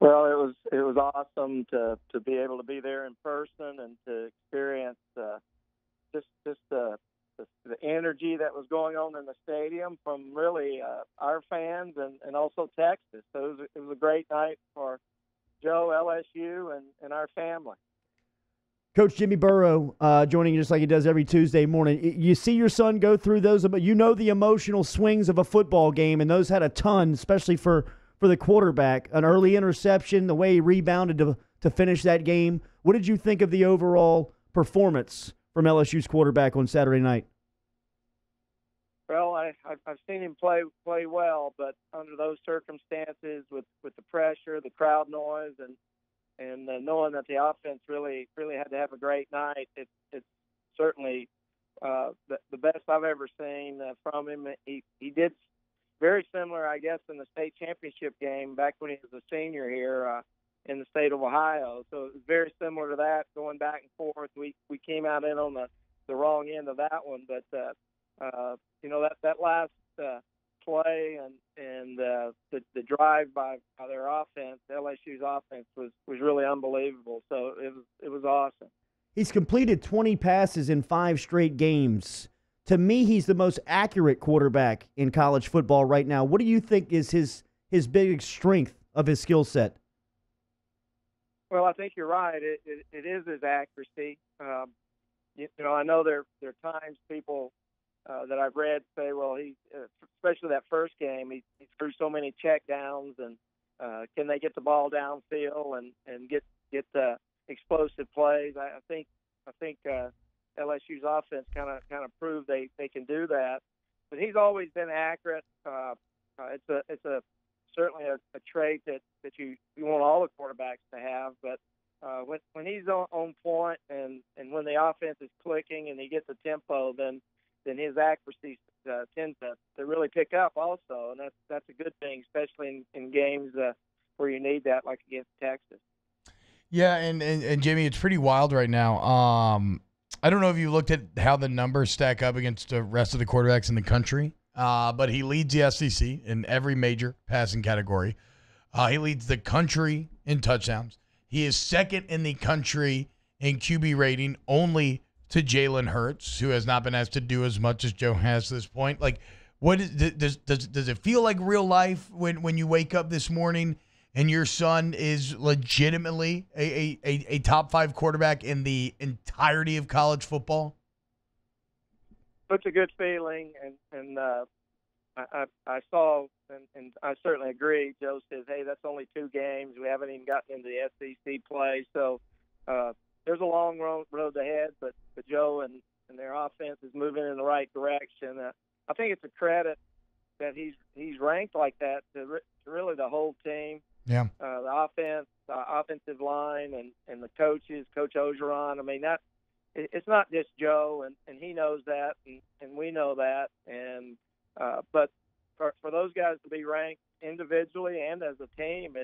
Well, it was awesome to be able to be there in person and to experience just the energy that was going on in the stadium from really our fans and also Texas. So it was a great night for Joe, LSU, and our family. Coach Jimmy Burrow joining you just like he does every Tuesday morning. You see your son go through those, but you know the emotional swings of a football game, and those had a ton, especially for the quarterback. An early interception, the way he rebounded to finish that game. What did you think of the overall performance from LSU's quarterback on Saturday night? Well, I've seen him play well, but under those circumstances, with the pressure, the crowd noise, and knowing that the offense really had to have a great night, it's certainly the best I've ever seen from him. He did very similar, I guess, in the state championship game back when he was a senior here in the state of Ohio. So it was very similar to that, going back and forth. We came out in on the wrong end of that one, but that last play and the drive by their offense, LSU's offense, was really unbelievable. So it was awesome. He's completed 20 passes in 5 straight games. To me, he's the most accurate quarterback in college football right now. What do you think is his biggest strength of his skill set? Well, I think you're right. It is his accuracy. I know there are times people that I've read say, well, he, especially that first game, he threw so many check downs, and can they get the ball downfield and get explosive plays? I think LSU's offense kind of proved they can do that. But he's always been accurate. It's certainly a trait that you want all the quarterbacks to have. But when he's on point and when the offense is clicking and he gets the tempo, then his accuracy tends to really pick up also, and that's a good thing, especially in games where you need that, like against Texas. Yeah, and Jimmy, it's pretty wild right now. I don't know if you looked at how the numbers stack up against the rest of the quarterbacks in the country, but he leads the SEC in every major passing category. He leads the country in touchdowns. He is second in the country in QB rating, only to Jalen Hurts, who has not been asked to do as much as Joe has to this point. Like, what does it feel like real life when you wake up this morning and your son is legitimately a top 5 quarterback in the entirety of college football? It's a good feeling, and I saw, and I certainly agree. Joe says, hey, that's only 2 games. We haven't even gotten into the SEC play, so there's a long road ahead, but Joe and their offense is moving in the right direction. I think it's a credit that he's ranked like that to really the whole team. Yeah. The offense, the offensive line, and the coaches, Coach Ogeron. I mean, it's not just Joe, and he knows that, and we know that. And but for those guys to be ranked individually and as a team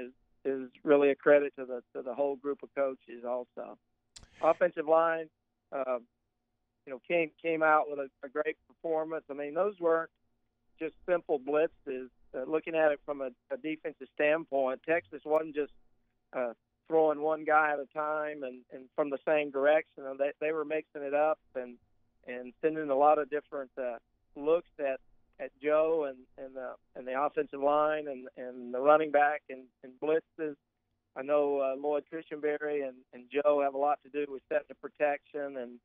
is really a credit to the whole group of coaches. Also, offensive line, came out with a great performance. I mean, those weren't just simple blitzes. Looking at it from a defensive standpoint, Texas wasn't just throwing one guy at a time and from the same direction. They were mixing it up and sending a lot of different looks at Joe and the offensive line and the running back and blitzes. I know Lloyd Christianberry and Joe have a lot to do with setting the protection, and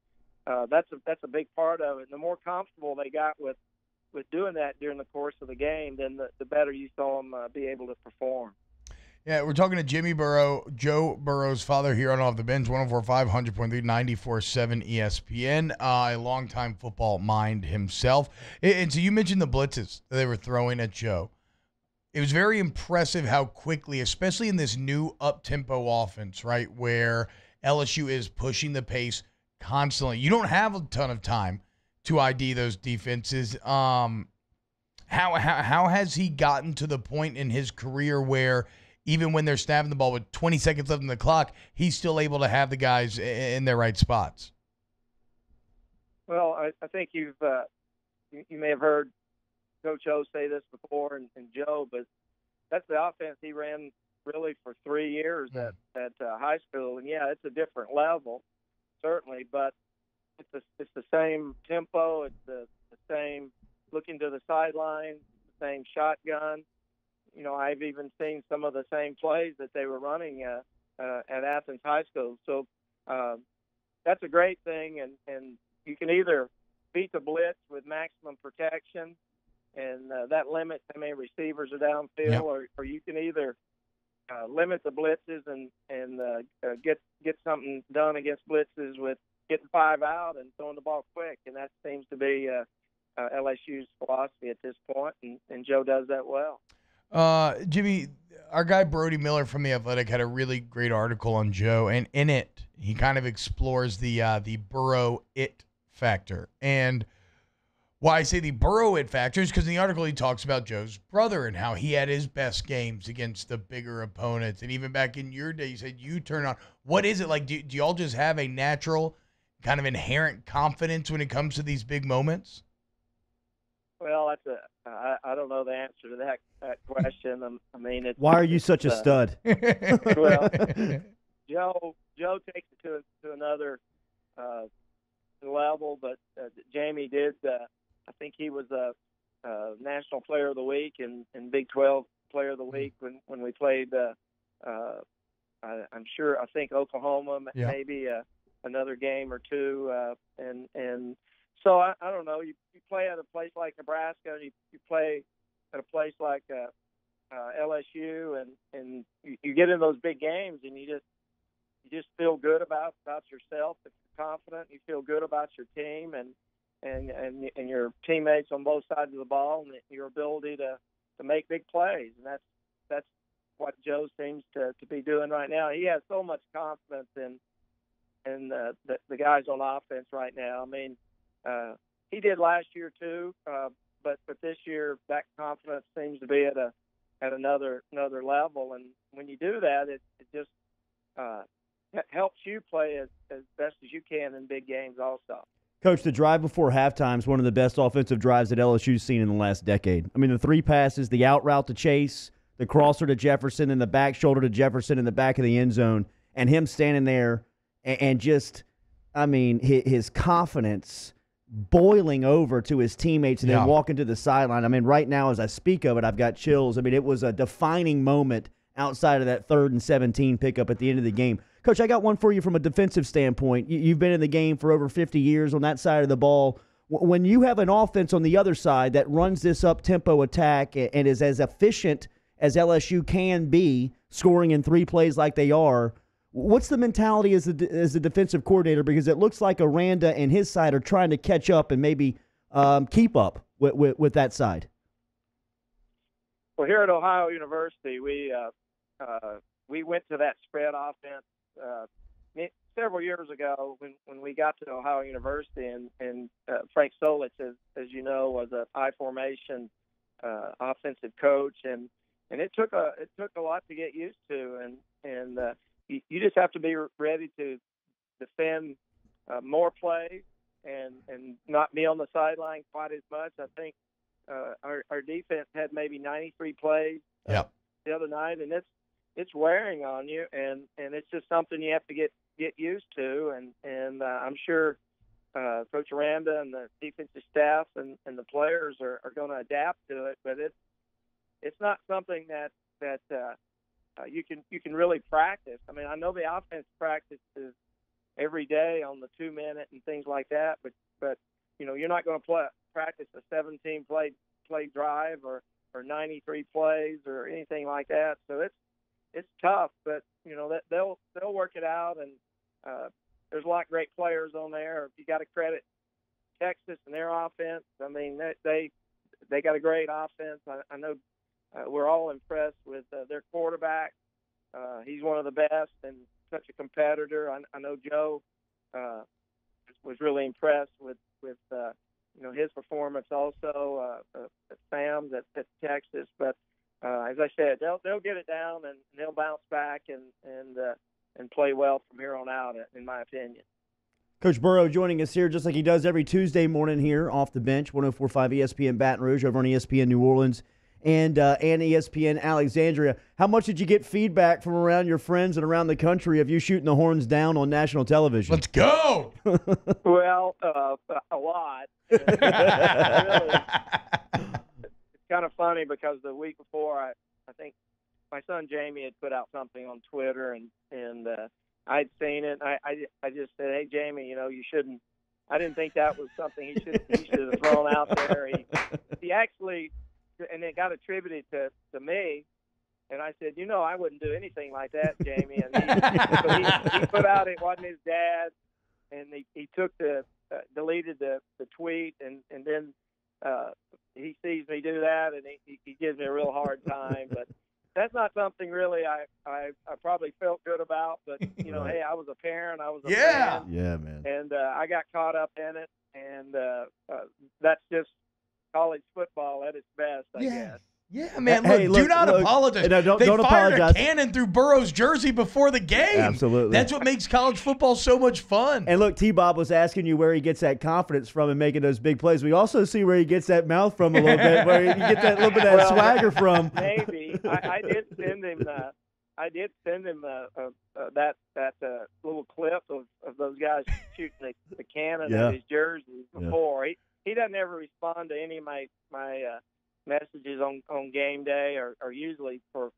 that's a big part of it. And the more comfortable they got with doing that during the course of the game, then the better you saw them be able to perform. Yeah, we're talking to Jimmy Burrow, Joe Burrow's father, here on Off the Bench, 104.5, 100.3, 94.7 ESPN, a longtime football mind himself. And so you mentioned the blitzes that they were throwing at Joe. It was very impressive how quickly, especially in this new up-tempo offense, right, where LSU is pushing the pace constantly. You don't have a ton of time to ID those defenses. How has he gotten to the point in his career where even when they're snapping the ball with 20 seconds left on the clock, he's still able to have the guys in their right spots? Well, I think you may have heard Coach O say this before and Joe, but that's the offense he ran really for 3 years at high school. And yeah, it's a different level, certainly, but it's the same tempo. It's the same looking to the sideline, the same shotgun. You know, I've even seen some of the same plays that they were running at Athens High School. So that's a great thing, and you can either beat the blitz with maximum protection, and that limits how many receivers are downfield, or you can either limit the blitzes and get something done against blitzes with getting 5 out and throwing the ball quick, and that seems to be LSU's philosophy at this point, and Joe does that well. Jimmy, our guy Brody Miller from The Athletic had a really great article on Joe, and in it, he kind of explores the Burrow it factor. And why I say the Burrow it factor is because in the article he talks about Joe's brother and how he had his best games against the bigger opponents. And even back in your day, you said you turn on. What is it like? Do y'all just have a natural kind of inherent confidence when it comes to these big moments? Well, I don't know the answer to that question. I mean, why are you such a stud? Well, Joe takes it to another level, but Jamie did. I think he was a National Player of the Week and Big 12 Player of the Week when we played. I'm sure. I think Oklahoma, maybe another game or two, and so I don't know. You play at a place like Nebraska, and you play at a place like LSU, and you get in those big games, and you just feel good about yourself. If you're confident, you feel good about your team and your teammates on both sides of the ball, and your ability to make big plays. And that's what Joe seems to be doing right now. He has so much confidence in the guys on offense right now. I mean, he did last year too, but this year that confidence seems to be at another level. And when you do that, it just helps you play as best as you can in big games also. Coach, the drive before halftime is one of the best offensive drives that LSU's seen in the last decade. I mean, the 3 passes, the out route to Chase, the crosser to Jefferson, and the back shoulder to Jefferson in the back of the end zone, and him standing there and just, I mean, his confidence boiling over to his teammates and then walking to the sideline. I mean, right now as I speak of it, I've got chills. I mean, it was a defining moment outside of that 3rd and 17 pickup at the end of the game. Coach, I got one for you from a defensive standpoint. You've been in the game for over 50 years on that side of the ball. When you have an offense on the other side that runs this up-tempo attack and is as efficient as LSU can be, scoring in 3 plays like they are, what's the mentality as a defensive coordinator? Because it looks like Aranda and his side are trying to catch up and maybe keep up with that side. Well, here at Ohio University, we went to that spread offense several years ago when we got to Ohio University, and Frank Solich, as you know, was a high formation offensive coach, and it took a lot to get used to, and you just have to be ready to defend more plays and not be on the sideline quite as much. I think our defense had maybe 93 plays the other night, and it's wearing on you, and it's just something you have to get used to, and I'm sure Coach Aranda and the defensive staff and the players are going to adapt to it, but it's not something that you can really practice. I mean, I know the offense practices every day on the 2-minute and things like that, but you know, you're not going to practice a 17 play drive or 93 plays or anything like that. So it's tough, but you know that they'll work it out, and there's a lot of great players on there. You got to credit Texas and their offense. I mean, they got a great offense. I know we're all impressed with their quarterback. He's one of the best and such a competitor. I know Joe was really impressed with you know, his performance also at Sam's at Texas. But as I said, they'll get it down and they'll bounce back and play well from here on out, in my opinion. Coach Burrow joining us here just like he does every Tuesday morning here off the bench, 104.5 ESPN Baton Rouge, over on ESPN New Orleans and ESPN Alexandria. How much did you get feedback from around your friends and around the country of you shooting the horns down on national television? Let's go. Well, a lot. Really, it's kind of funny because the week before, I think my son Jamie had put out something on Twitter, and I'd seen it. And I just said, "Hey, Jamie, you shouldn't." I didn't think that was something he should have thrown out there. He actually, and it got attributed to me. And I said, I wouldn't do anything like that, Jamie. And he put out it wasn't his dad, and he took deleted the tweet, and then he sees me do that, and he gives me a real hard time. But that's not something really I probably felt good about. But Right. Hey, I was a parent, I was a fan, Yeah, man. and I got caught up in it, and that's just college football at its best, I guess. Yeah, man. Hey, do not apologize. No, don't they fired apologize. a cannon through Burrow's jersey before the game. Absolutely. That's what makes college football so much fun. And look, T-Bob was asking you where he gets that confidence from and making those big plays. We also see where he gets that mouth from a little bit, where you get that little bit of that swagger from. Maybe I did send him. I did send him that little clip of those guys shooting the cannon at his jersey before. Yeah. He doesn't ever respond to any of my messages on game day, or usually for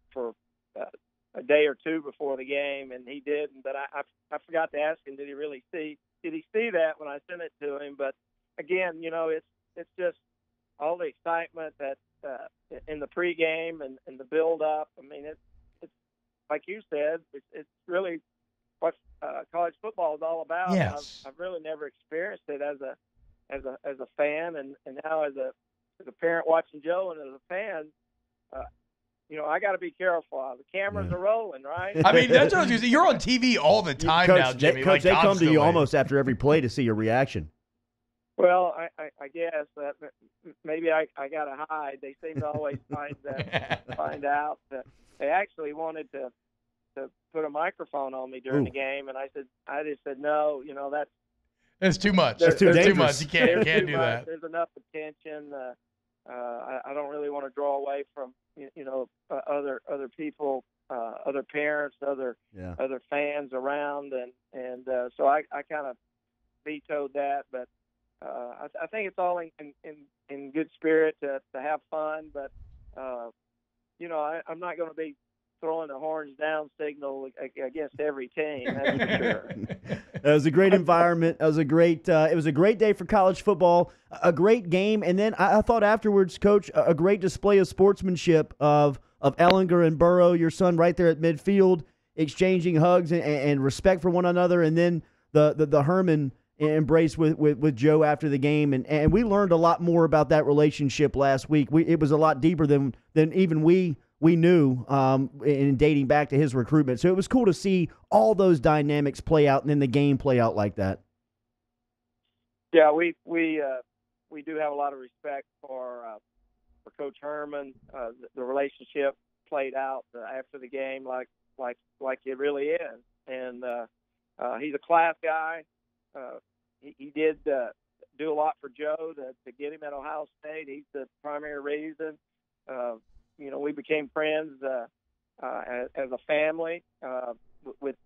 a day or two before the game, and he didn't. But I forgot to ask him, did he see that when I sent it to him? But again, it's just all the excitement that in the pregame and the build up. I mean, it's like you said, it's really what college football is all about. Yes. I've really never experienced it as a fan, and now as a parent watching Joe and as a fan, I got to be careful. The cameras are rolling, right? I mean, that's what I was gonna say. You're on TV all the time Coach, now, Jimmy. Coach, they come to constantly. you almost after every play to see your reaction. Well, I guess that maybe I got to hide. They seem to always find out. They actually wanted to put a microphone on me during the game, and I just said no. That's too much. That's too much. You can't do that. There's enough attention. I don't really want to draw away from other people, other parents, other fans around, and so I kind of vetoed that. But I think it's all in good spirit to have fun. But I'm not going to be throwing a horns down signal against every team. That's for sure. It was a great environment. It was a great day for college football. A great game, and then I thought afterwards, Coach, a great display of sportsmanship of Ehlinger and Burrow, your son, right there at midfield, exchanging hugs and respect for one another, and then the Herman embrace with Joe after the game, and we learned a lot more about that relationship last week. It was a lot deeper than even we knew in dating back to his recruitment. So it was cool to see all those dynamics play out and then the game play out like that. Yeah, we do have a lot of respect for Coach Herman. The relationship played out after the game like it really is, and he's a class guy. He did do a lot for Joe to get him at Ohio State. He's the primary reason. We became friends as a family with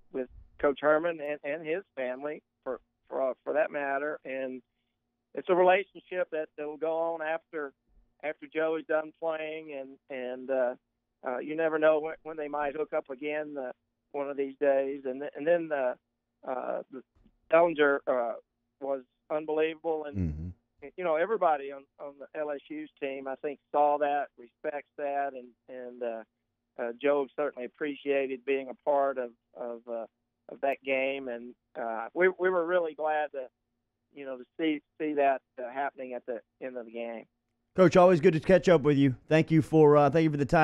Coach Herman and his family for that matter, and it's a relationship that will go on after Joe is done playing, and you never know when they might hook up again one of these days, and then Ehlinger was unbelievable, and everybody on the LSU's team, I think, saw that, respects that, and Joe certainly appreciated being a part of that game, and we were really glad to see that happening at the end of the game. Coach, always good to catch up with you. Thank you for the time.